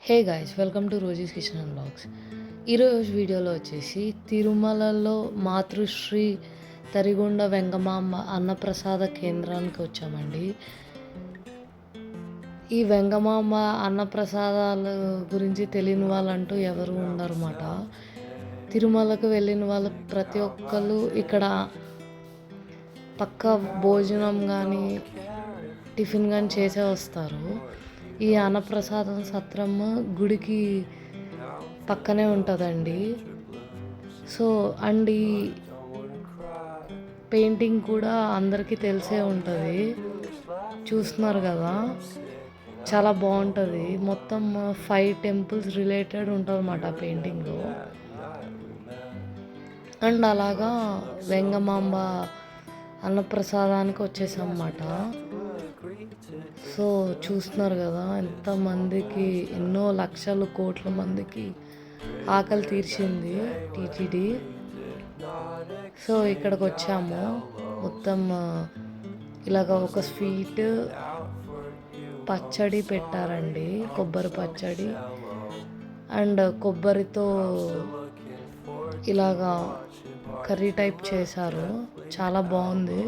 Hey guys, welcome to Rosie's kitchen and blogs. ఈరోజు వీడియోలో వచ్చేసి తిరుమలలో మాతృశ్రీ తరిగొండ వెంగమాంబ అన్నప్రసాద కేంద్రానికి వచ్చామండి. ఈ వెంగమాంబ అన్నప్రసాదాల గురించి తెలియని వాళ్ళంటూ ఎవరు ఉండరన్నమాట. తిరుమలకు వెళ్ళిన వాళ్ళు ప్రతి ఒక్కళ్ళు ఇక్కడ పక్క భోజనం కానీ టిఫిన్ కానీ చేసే వస్తారు. ఈ అన్నప్రసాదం సత్రం గుడికి పక్కనే ఉంటుందండి. సో అండ్ ఈ పెయింటింగ్ కూడా అందరికీ తెలిసే ఉంటుంది, చూస్తున్నారు కదా, చాలా బాగుంటుంది. మొత్తం 5 టెంపుల్స్ రిలేటెడ్ ఉంటుంది అన్నమాట పెయింటింగ్లో. అండ్ అలాగా వెంగమాంబ అన్నప్రసాదానికి వచ్చేసాం అన్నమాట. సో చూస్తున్నారు కదా, ఎంతమందికి, ఎన్నో లక్షలు కోట్ల మందికి ఆకలి తీర్చింది టీటీడీ. సో ఇక్కడికి వచ్చాము. మొత్తం ఇలాగ ఒక స్వీట్ పచ్చడి పెట్టారండి, కొబ్బరి పచ్చడి. అండ్ కొబ్బరితో ఇలాగా కర్రీ టైప్ చేశారు, చాలా బాగుంది.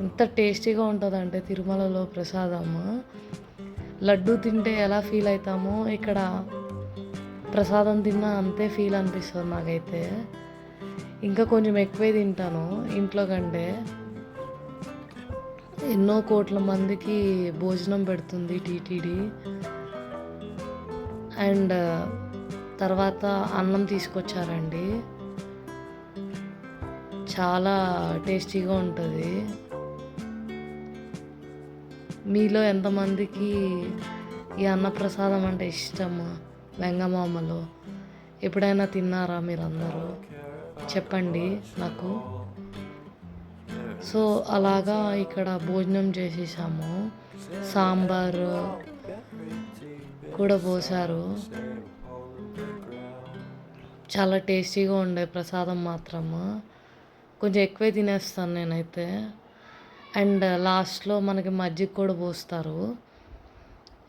ఎంత టేస్టీగా ఉంటుందంటే తిరుమలలో ప్రసాదము. లడ్డు తింటే ఎలా ఫీల్ అవుతామో ఇక్కడ ప్రసాదం తిన్నా అంతే ఫీల్ అనిపిస్తుంది నాకైతే. ఇంకా కొంచెం ఎక్కువే తింటాను ఇంట్లో కంటే. ఎన్నో కోట్ల మందికి భోజనం పెడుతుంది టీటీడీ. అండ్ తర్వాత అన్నం తీసుకొచ్చారండి, చాలా టేస్టీగా ఉంటుంది. మీలో ఎంతమందికి ఈ అన్నప్రసాదం అంటే ఇష్టము? వెంగమామలో ఎప్పుడైనా తిన్నారా మీరందరూ? చెప్పండి నాకు. సో అలాగా ఇక్కడ భోజనం చేసేసాము. సాంబారు కూడా పోసారు, చాలా టేస్టీగా ఉండే ప్రసాదం మాత్రము. కొంచెం ఎక్కువే తినేస్తాను నేనైతే. అండ్ లాస్ట్లో మనకి మజ్జిగ కూడా పోస్తారు.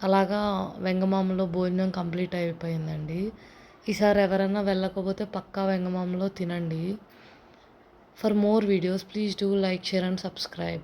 అలాగా వెంగమామలో భోజనం కంప్లీట్ అయిపోయిందండి. ఈసారి ఎవరైనా వెళ్ళకపోతే పక్కా వెంగమామలో తినండి. For more videos please do like, share and subscribe.